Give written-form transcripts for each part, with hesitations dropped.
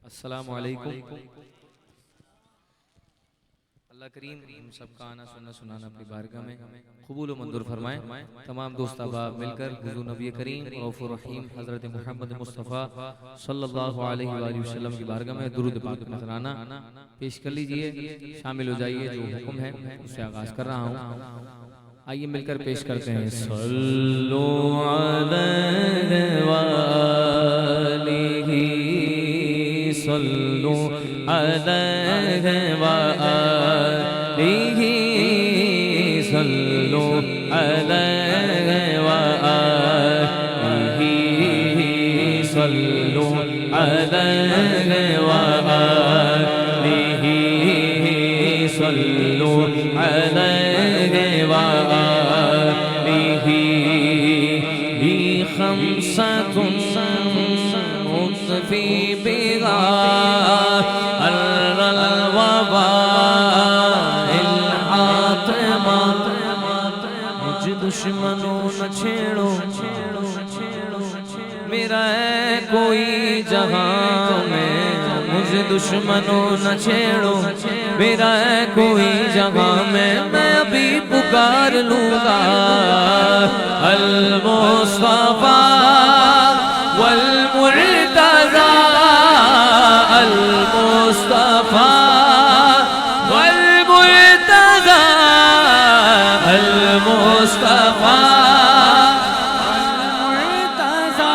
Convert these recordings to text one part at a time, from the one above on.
السلام علیکم۔ اللہ کریم ہم سب کا آنا سنانا اپنی بارگاہ میں قبول و منظور فرمائے۔ تمام دوست احباب مل کر حضور نبی کریم رؤوف الرحیم حضرت محمد مصطفیٰ صلی اللہ علیہ وآلہ وسلم کی بارگاہ میں درود پاک نذرانہ پیش کر لیجئے، شامل ہو جائیے۔ جو حکم ہے اس سے آغاز کر رہا ہوں، آئیے مل کر پیش کرتے ہیں۔ صلو علیہ وآلہ، صلو علیہ وآلہ، صلو علیہ وآلہ، صلو علیہ وآلہ، صلو علیہ وآلہ۔ خمسۃ اطفی بہا الوباء الحاطمہ، مجھ دشمنوں نہ چھیڑو میرا ہے کوئی جہاں میں، مجھ دشمنوں نہ چھیڑو میرا ہے کوئی جہاں میں ابھی پکار لوں گا المصطفیٰ والمرتضیٰ، المصطفیٰ والمرتضیٰ، المصطفیٰ والمرتضیٰ،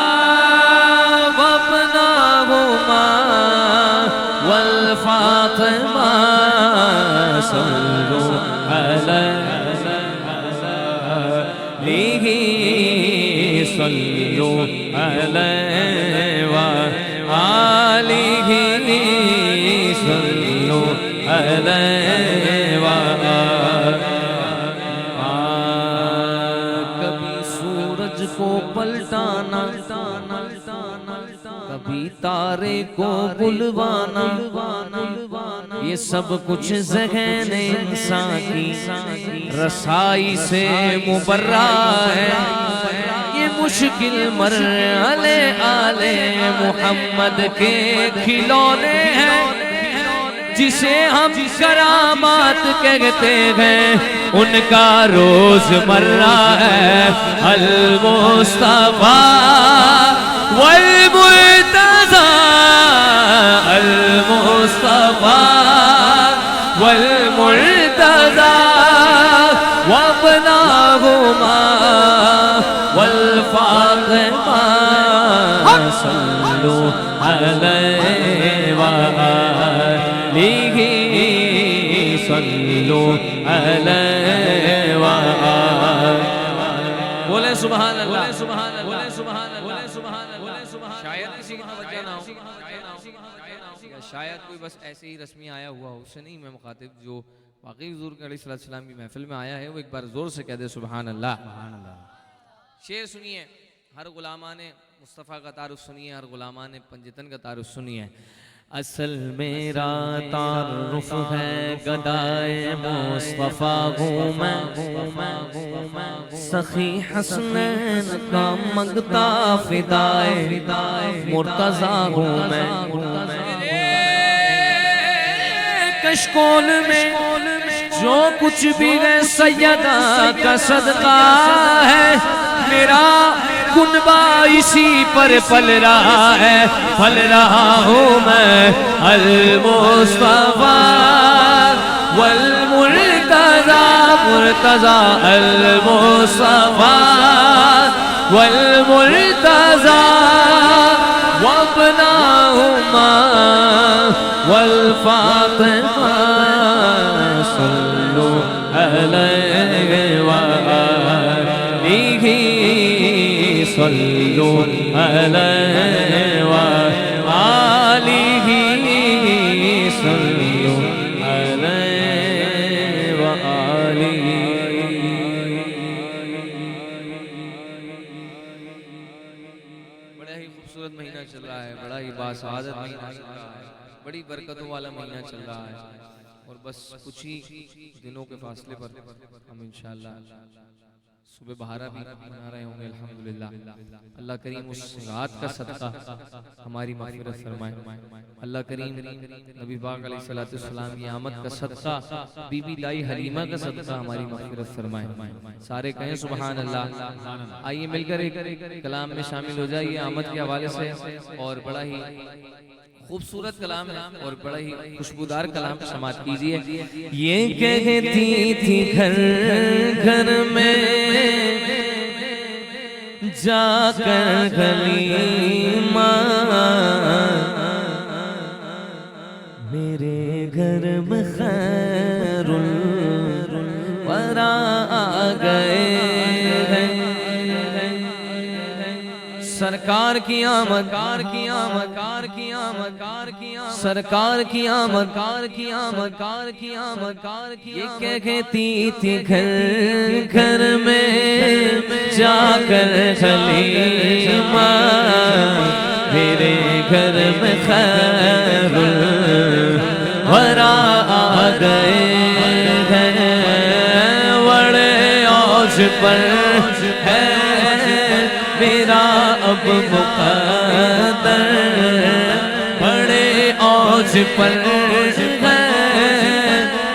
وابنہما والفاطمہ، صلو علیہ، صلو علیہ وآلہ، صلو علیہ وآلہ۔ کبھی سورج کو پلٹانا، کبھی تارے کو بلوانا، یہ سب کچھ ذہن انسان کی رسائی سے مبرا ہے۔ یہ مشکل مرحلے آل محمد کے کھلونے ہیں، جسے ہم کرامات کہتے ہیں ان کا روز مرہ ہے۔ المصطفیٰ والمرتضیٰ، المصطفیٰ والمرتضیٰ، وابنہما والفاطمہ، صلو علیہ وآلہ، صلو علیہ وآلہ۔ بولے سبحان اللہ، بولے سبحان اللہ، بولے سبحان اللہ، بولے سبحان اللہ، بولے سبحان اللہ۔ شاید کسی کی توجہ نہ ہو، شاید کوئی بس ایسے ہی رسمی آیا ہوا ہو، اس سے نہیں میں مخاطب۔ جو واقعی حضور علیہ السلام کی محفل میں آیا ہے وہ ایک بار زور سے کہہ دے سبحان اللہ۔ شعر سنیے، ہر غلامان مصطفیٰ کا تعارف سنیے، ہر غلامان پنجتن کا تعارف سنیے۔ اصل میرا تعارف ہے گدائے مصطفیٰ ہوں میں، سخی حسنین کا منگتا فدائے مرتضیٰ ہوں میں۔ کشکول میں جو کچھ بھی ہے سیدہ کا صدقہ ہے، میرا کنبہ اسی پر پل رہا ہے، پل رہا ہوں میں۔ المصطفیٰ والمرتضیٰ، مرتضیٰ، المصطفیٰ والمرتضیٰ، وابنہما والفاطمہ، صلو علیہ وآلہ، صلو علیہ وآلہ، صلو علیہ وآلہ۔ بڑا ہی خوبصورت مہینہ چل رہا ہے، بڑا ہی باسعادت مہینہ چل رہا ہے، بڑی برکتوں والا مہینہ چل رہا ہے، اور بس کچھ ہی دنوں کے فاصلے پر ہم انشاءاللہ صبح بہارا بھی منا رہے ہوں گے الحمدللہ. اللہ کریم اس رات کا صدقہ ہماری مغفرت فرمائے. اللہ کریم نبی پاک علیہ السلام کی آمد کا صدقہ بی بی دائی حلیمہ کا صدقہ ہماری مغفرت فرمائے. سارے کہیں سبحان اللہ. آئیے مل کر ایک کلام میں شامل ہو جائیے آمد کے حوالے سے، اور بڑا ہی خوبصورت کلام ہے اور بڑا ہی خوشبودار کلام سماعت کیجیے. یہ کہتی تھی گھر گھر میں جا کر حلیمہ، میرے گھر میں خیر الورا آ گئے ہیں. سرکار کی آمد، سرکار کی آمد، سرکار کی آمد، یہ کہتی تھی گھر گھر میں جا کر حلیمہ، میرے گھر میں خیر الورا آ گئے ہیں. بڑے عوج پر ہے میرا اب مقدر، بڑے عوج پر ہے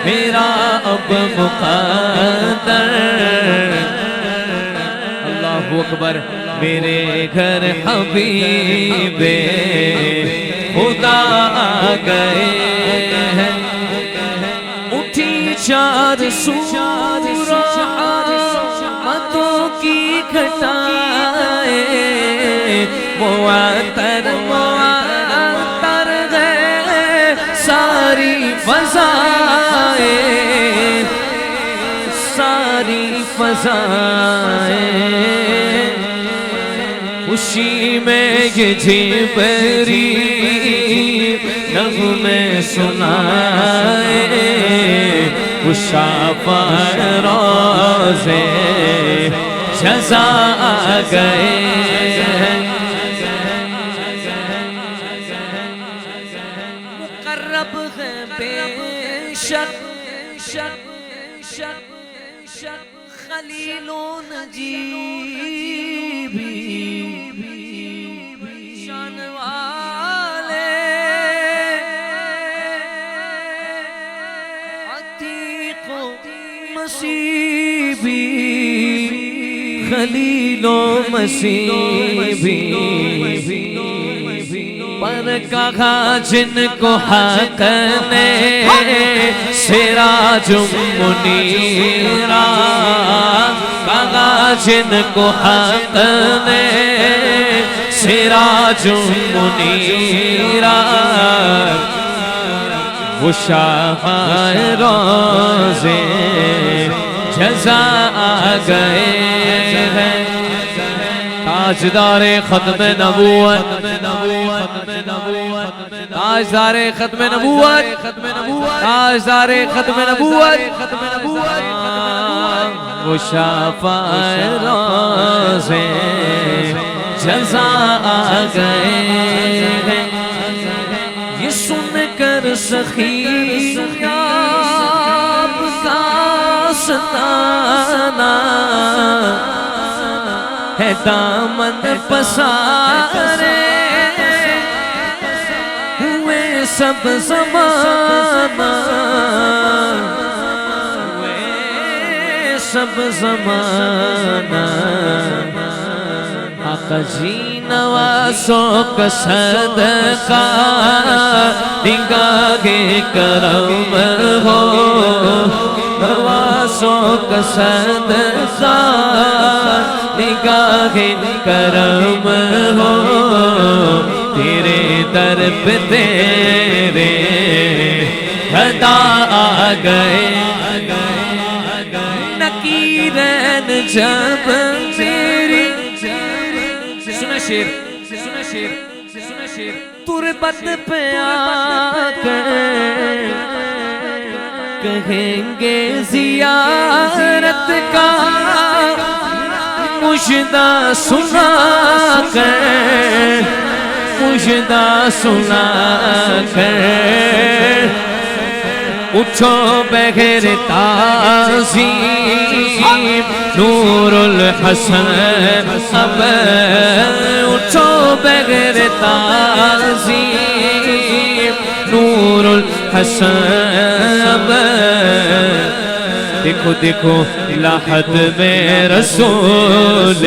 میرا اب مقدر. اللہ اکبر. میرے گھر حبیب خدا آ گئے ہیں. اٹھی چار سو رحمتوں کی گھٹائیں، معطر معطر ہے ساری فضائیں، ساری فضائیں. خوشی میں یہ جبریل نغمے سنائے، شافع روزے جزا آ گئے ہیں. مقرب ہے بے شک خلیل و نجیب شان والے، عتیق و مسیبی خلیل و مسیبی. پر کہا جن کو حق نے سراج منیرا، کہا جن کو حق نے سراج منیرا، وہ شاہ روزے جزا آ گئے ہیں. تاجدار ختم نبوت، تاجدار ختم نبوت، تاجدار ختم نبوت، وہ شافع روزے جزا آ گئے ہیں. یہ سن کر سخی آپ کا ستانا ہے دامن پسارے ہوئے سب زمانہ، ہوئے سب زمانہ. آقا جی نوازوں کا صدقہ نگاہ کرم ہو، نوازوں کا صدقہ نگاہ کرم ہو. تیرے در پہ تیرے خدا آ گئے. نکیرین جب میری سنا شیر، سنا شیر، سنا شیر. تربت پہ آ کر کہیں گے زیارت کا مجدہ سنا کر، مجدہ سنا کر. اٹھو بغیر تعظیم نور الحسن اب اٹھو بغیر تعظیم نور الحسن اب دیکھو دیکھو لاحت میں رسول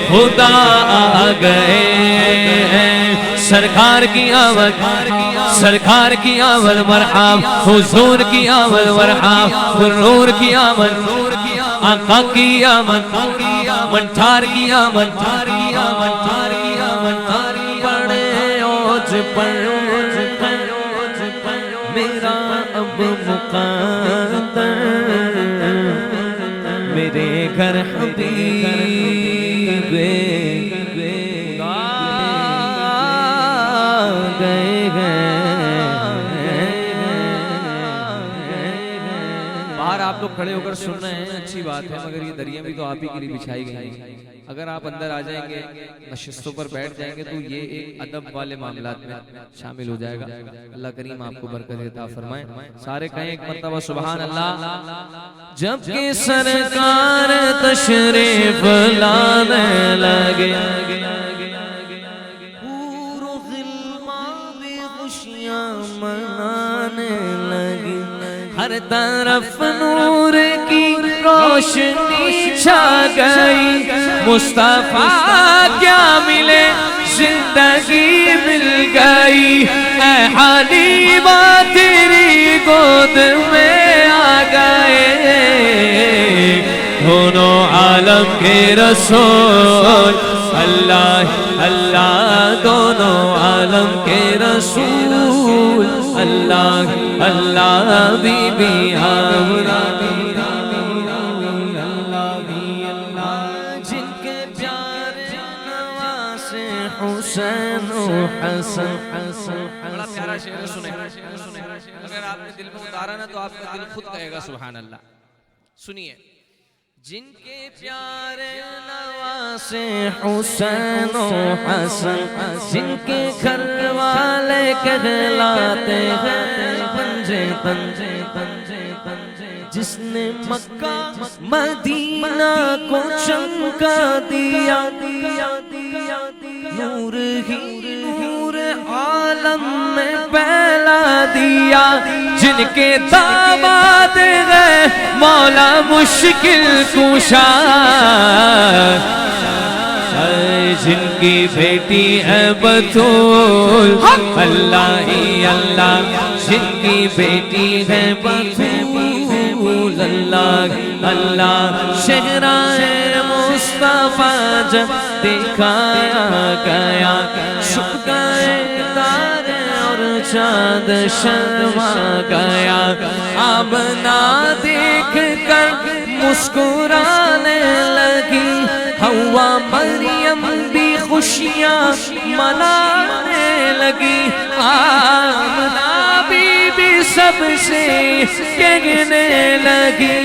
خدا آ گئے سرکار کی آمد سرکار کی آمد مرحب حضور کی آمد مرحب نور کی آمد آقا کی آمد منٹھار کی آمد بڑے اوج پر میرا اب مقدر میرے گھر حبیب باہر آپ لوگ کھڑے ہو کر سن رہے ہیں اچھی بات ہے مگر یہ دریاں بھی تو آپ ہی کے لیے بچھائی گئی ہیں اگر آپ اندر آ جائیں گے نشستوں پر بیٹھ جائیں گے تو یہ ایک ادب والے معاملات میں شامل ہو جائے گا اللہ کریم آپ کو برکت عطا فرمائے سارے کہیں ایک مرتبہ سبحان اللہ جب کہ سرکار تشریف لانے لگے پورو غلمان بھی خوشیاں منانے لگے ہر طرف نور کی روشنی چھا گئی مصطفیٰ کیا ملے زندگی مل گئی اے حلیمہ تیری گود میں آ گئے دونوں عالم کے رسول اللہ اللہ دونوں عالم کے رسول اللہ اللہ بی بی آمنہ جن کے پیارے نواسے حسین و حسن بڑا پیارا شعر سنیں اگر آپ نے دل میں اتارا نا تو آپ کا دل خود کہے گا سبحان اللہ سنیے جن کے پیارے نواسے حسین و حسن جن کے گھر والے کہلاتے ہیں پنجے پنجے پنجے پنجے جس نے مکہ مدینہ کو چمکا دیا نور ہی نور عالم میں پھیلا دیا جن کے داماد گئے مولا مشکل کشا جن کی بیٹی ہے بطول اللہ ہی اللہ جن کی بیٹی ہے بطول اللہ اللہ شہرائے مصطفیٰ جب دکھایا گیا چھپ گئے تارے اور چاند شرما گیا آمنہ دیکھ کر مسکرانے لگی ہوا مریم بھی خوشیاں منانے لگی آمنہ بی بی سب سے کہنے لگی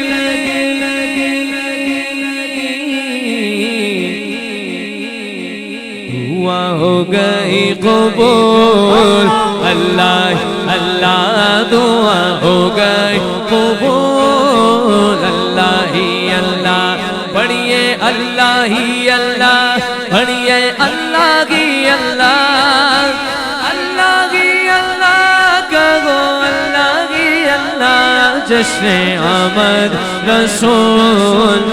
دعا ہو گئی قبول اللہ اللہ دعا ہو گئی قبول اللہ ہی اللہ پڑھیے اللہ ہی اللہ پڑھیے اللہ ہی اللہ اللہ ہی اللہ کہو اللہ ہی اللہ جشن آمد رسول